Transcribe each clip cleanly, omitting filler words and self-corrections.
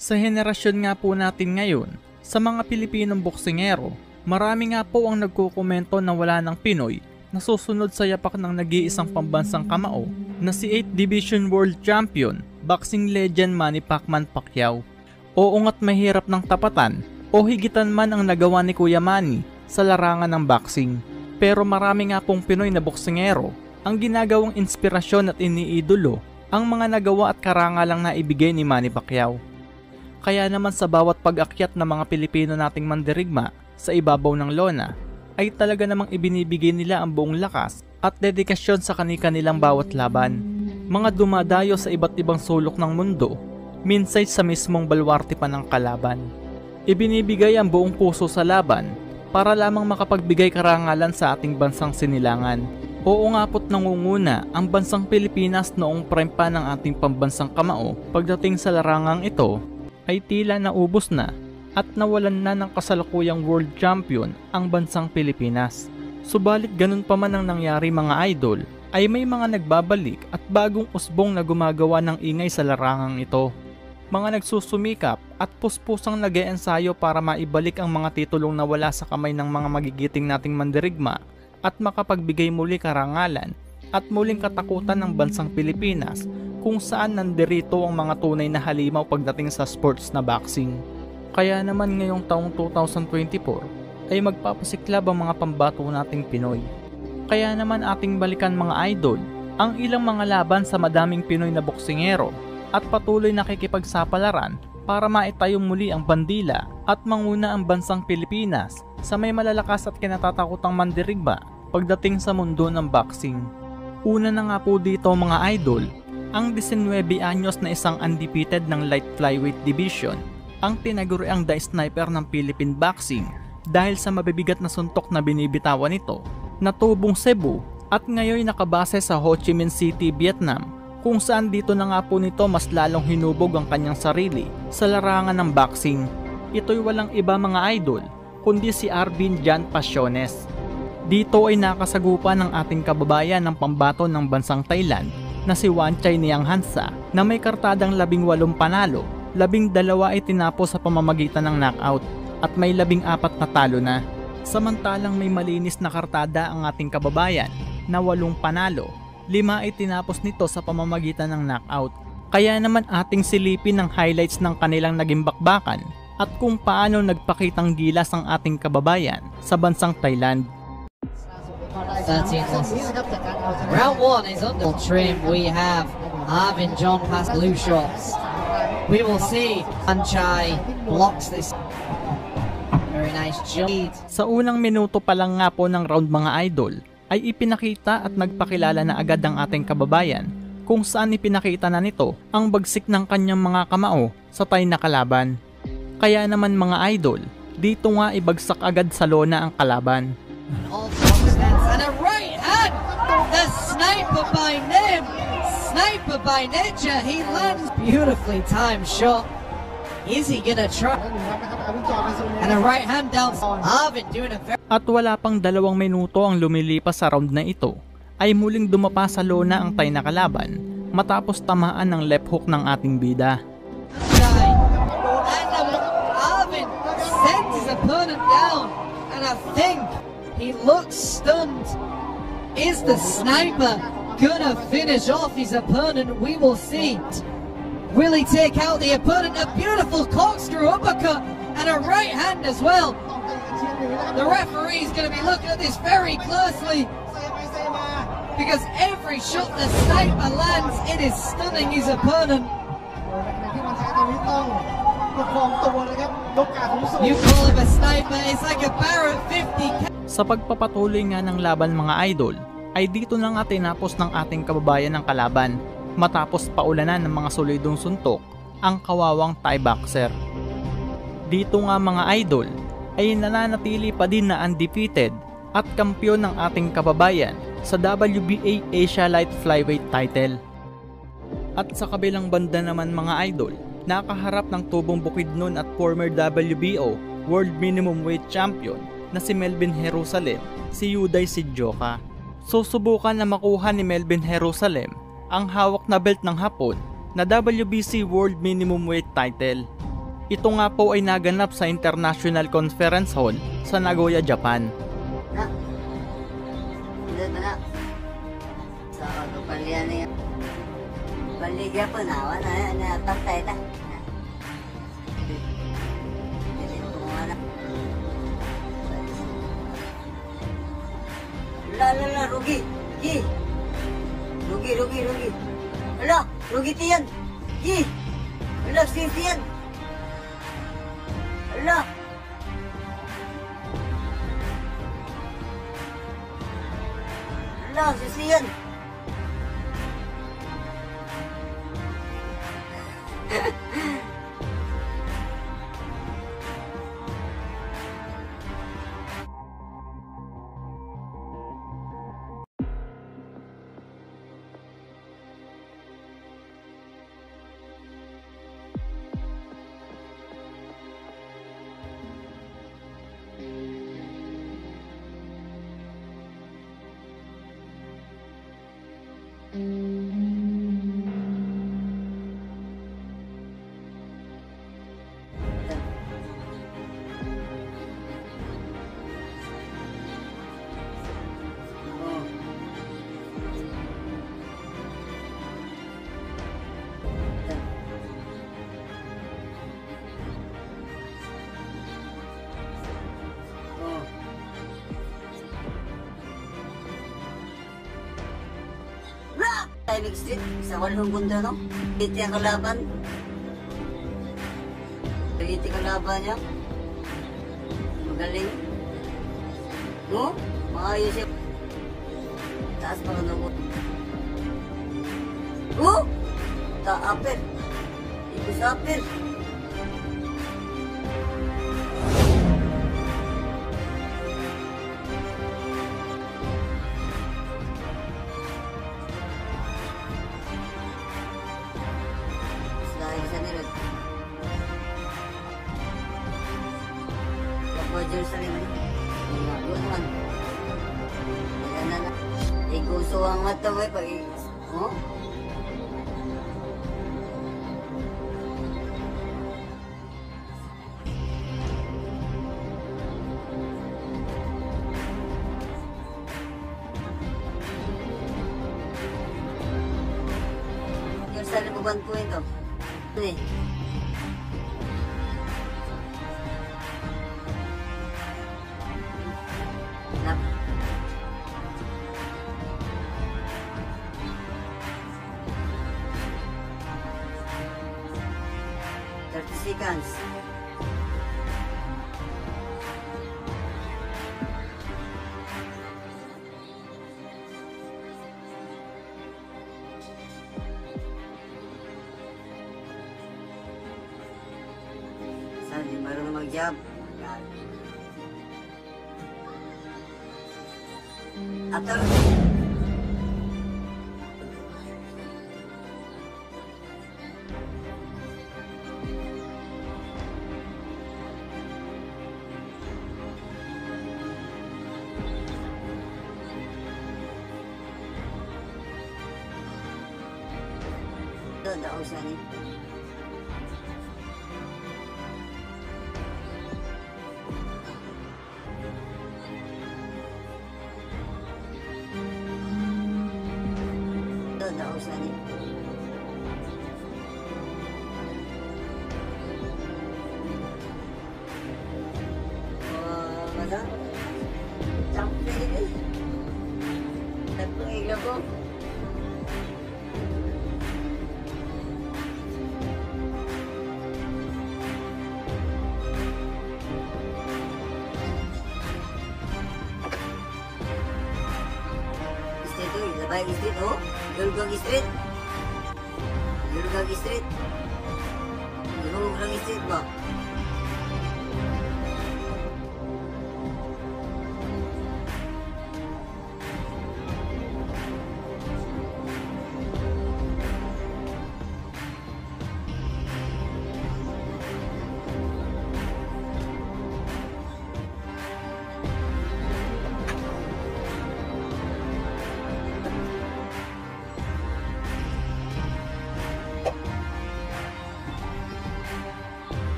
Sa henerasyon nga po natin ngayon, sa mga Pilipinong boksingero, marami nga po ang nagkukomento na wala ng Pinoy na susunod sa yapak ng nag-iisang pambansang kamao na si 8th Division World Champion, boxing legend Manny Pacman Pacquiao. Oo nga't mahirap ng tapatan o higitan man ang nagawa ni Kuya Manny sa larangan ng boxing. Pero marami nga pong Pinoy na boksingero ang ginagawang inspirasyon at iniidolo ang mga nagawa at karangalang na ibigay ni Manny Pacquiao. Kaya naman sa bawat pag-akyat ng mga Pilipino nating mandirigma sa ibabaw ng lona, ay talaga namang ibinibigay nila ang buong lakas at dedikasyon sa kani-kanilang bawat laban. Mga dumadayo sa iba't ibang sulok ng mundo, minsan sa mismong balwarte pa ng kalaban. Ibinibigay ang buong puso sa laban para lamang makapagbigay karangalan sa ating bansang sinilangan. Oo nga po't nangunguna ang bansang Pilipinas noong prime pa ng ating pambansang kamao. Pagdating sa larangang ito, ay tila naubos na at nawalan na ng kasalukuyang world champion ang bansang Pilipinas. Subalit ganun pa man ang nangyari mga idol, ay may mga nagbabalik at bagong usbong na gumagawa ng ingay sa larangang ito. Mga nagsusumikap at puspusang nag-eensayo para maibalik ang mga titulong nawala sa kamay ng mga magigiting nating mandirigma at makapagbigay muli karangalan at muling katakutan ng bansang Pilipinas kung saan nandirito ang mga tunay na halimaw pagdating sa sports na boxing. Kaya naman ngayong taong 2024 ay magpapasiklab ang mga pambato nating Pinoy. Kaya naman ating balikan mga idol ang ilang mga laban sa madaming Pinoy na boksingero at patuloy na kikipagsapalaran para maitayong muli ang bandila at manguna ang bansang Pilipinas sa may malalakas at kinatatakutang mandirigma pagdating sa mundo ng boxing. Una na nga po dito mga idol, ang 19 anyos na isang undefeated ng light flyweight division ang tinaguriang The Sniper ng Philippine Boxing dahil sa mabibigat na suntok na binibitawan nito na tubong Cebu at ngayon nakabase sa Ho Chi Minh City, Vietnam, kung saan dito na nga po nito mas lalong hinubog ang kanyang sarili sa larangan ng boxing. Ito'y walang iba mga idol kundi si Arvin Jan Pasiones. Dito ay nakasagupa ng ating kababayan ng pambato ng bansang Thailand na si Wanchai Nianghansa na may kartadang 18 panalo, 12 ay tinapos sa pamamagitan ng knockout at may 14 na talo na. Samantalang may malinis na kartada ang ating kababayan na 8 panalo, 5 ay tinapos nito sa pamamagitan ng knockout. Kaya naman ating silipin ang highlights ng kanilang naging bakbakan at kung paano nagpakitang gilas ang ating kababayan sa bansang Thailand. 13 losses. Round 1 is under trim. We have Arvin John past blue shots. We will see Wanchai blocks this. Very nice jump. Sa unang minuto pa lang nga po ng round mga idol, ay ipinakita at nagpakilala na agad ang ating kababayan kung saan ipinakita na nito ang bagsik ng kanyang mga kamao sa Thai na kalaban. Kaya naman mga idol, dito nga ibagsak agad sa lona ang kalaban. And a right hand, the sniper by Nim, sniper by Neja, he lands beautifully timed shot. Is he gonna try? And a right hand down, Arvin doing a very... At wala pang 2 minuto ang lumilipas sa round na ito, ay muling dumapa sa lona ang Thai na kalaban matapos tamaan ng left hook ng ating bida. And Arvin sends his opponent down, and I think he looks stunned. Is the sniper gonna finish off his opponent? We will see. Will he take out the opponent? A beautiful corkscrew uppercut and a right hand as well. The referee is going to be looking at this very closely because every shot the sniper lands, it is stunning his opponent. You call him a sniper, it's like a Barrett 50. Sa pagpapatuloy nga ng laban mga idol, ay dito na nga tinapos ng ating kababayan ng kalaban matapos paulanan ng mga solidong suntok ang kawawang Thai boxer. Dito nga mga idol ay nananatili pa din na undefeated at kampiyon ng ating kababayan sa WBA Asia Light Flyweight title. At sa kabilang banda naman mga idol, nakaharap ng tubong Bukidnon at former WBO World Minimum Weight Champion na si Melvin Jerusalem, si Yuday Sidjoka. Susubukan na makuha ni Melvin Jerusalem ang hawak na belt ng Hapon na WBC World Minimum Weight title. Ito nga po ay naganap sa International Conference Hall sa Nagoya, Japan. Na. Hindi ba na? Sa kapalian niya. Baligya po na. Wala na. Pantay na. Hindi ko wala. La. Rugi. Gi. Rugi. Ala. Rugi tiyan. Gi. Ala. Sisiyan. Ala. Ala. Sisiyan. Timing Street, sa walong bunda, no? Iti ang kalaban. Iti kalaban niya. Magaling. No? Maayos siya. Taas pa ka naman. Oh! Ta-apir. Ito sa apir. Jerusalem doon man na ikuso ang mata mo pag oh Jerusalem bukan po ito nih seconds. Sabi, marunong mag-job. Atau daw siya ni. Daw siya ni. Wala. Sampai ini. Tapi lagu. Baik street oh, Gulgong Street. Gulgong Street. Gulgong Street ba?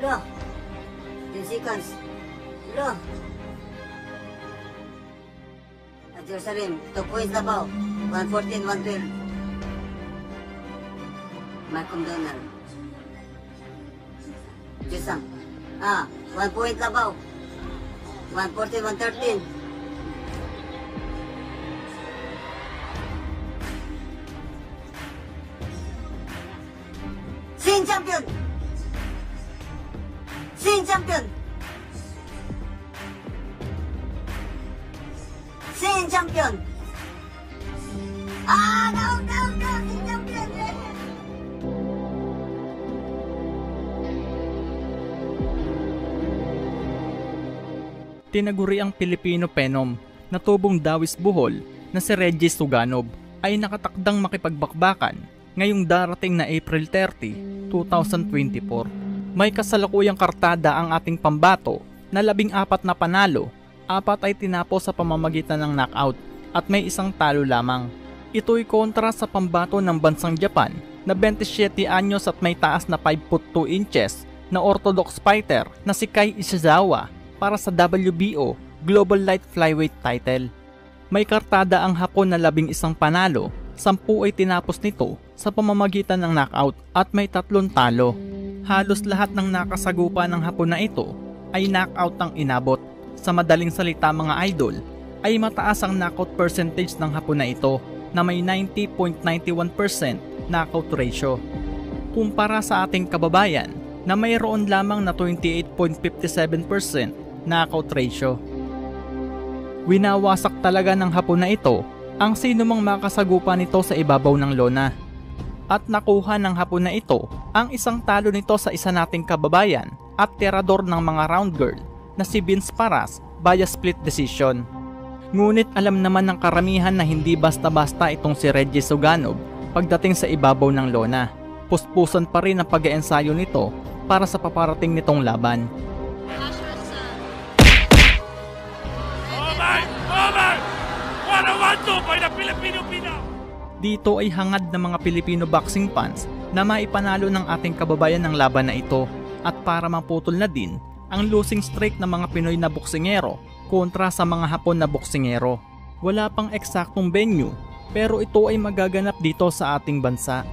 Hello. 10 seconds. Hello. At Jerusalem, 2 points na ba? 114, 112. Malcolm Donald. Jisang. 1 point na ba? 114, 113. Sin champion! Sin champion! Sin champion! No! Sin champion! Tinaguri ang Pilipino Phenom na tubong Dawis Bohol na si Regis Suganov ay nakatakdang makipagbakbakan ngayong darating na April 30, 2024. May kasalukuyang kartada ang ating pambato na 14 na panalo, 4 ay tinapos sa pamamagitan ng knockout at may 1 talo lamang. Ito'y kontra sa pambato ng bansang Japan na 27 anyos at may taas na 5 foot 2 inches na orthodox fighter na si Kai Ishizawa para sa WBO Global Light Flyweight title. May kartada ang Hapon na 11 panalo, 10 ay tinapos nito sa pamamagitan ng knockout at may 3 talo. Halos lahat ng nakasagupa ng Hapon na ito ay knockout ang inabot. Sa madaling salita mga idol, ay mataas ang knockout percentage ng Hapon na ito na may 90.91% knockout ratio. Kumpara sa ating kababayan na mayroon lamang na 28.57% knockout ratio. Winawasak talaga ng Hapon na ito ang sino mang makasagupa nito sa ibabaw ng lona. At nakuha ng Hapon na ito ang 1 talo nito sa isa nating kababayan at tirador ng mga round girl na si Vince Paras via split decision. Ngunit alam naman ng karamihan na hindi basta-basta itong si Regis Suganov pagdating sa ibabaw ng lona. Puspusan pa rin ang pag-eensayo nito para sa paparating nitong laban. Dito ay hangad ng mga Filipino boxing fans na maipanalo ng ating kababayan ng laban na ito at para maputol na din ang losing streak ng mga Pinoy na boksingero kontra sa mga Hapon na boksingero. Wala pang eksaktong venue pero ito ay magaganap dito sa ating bansa.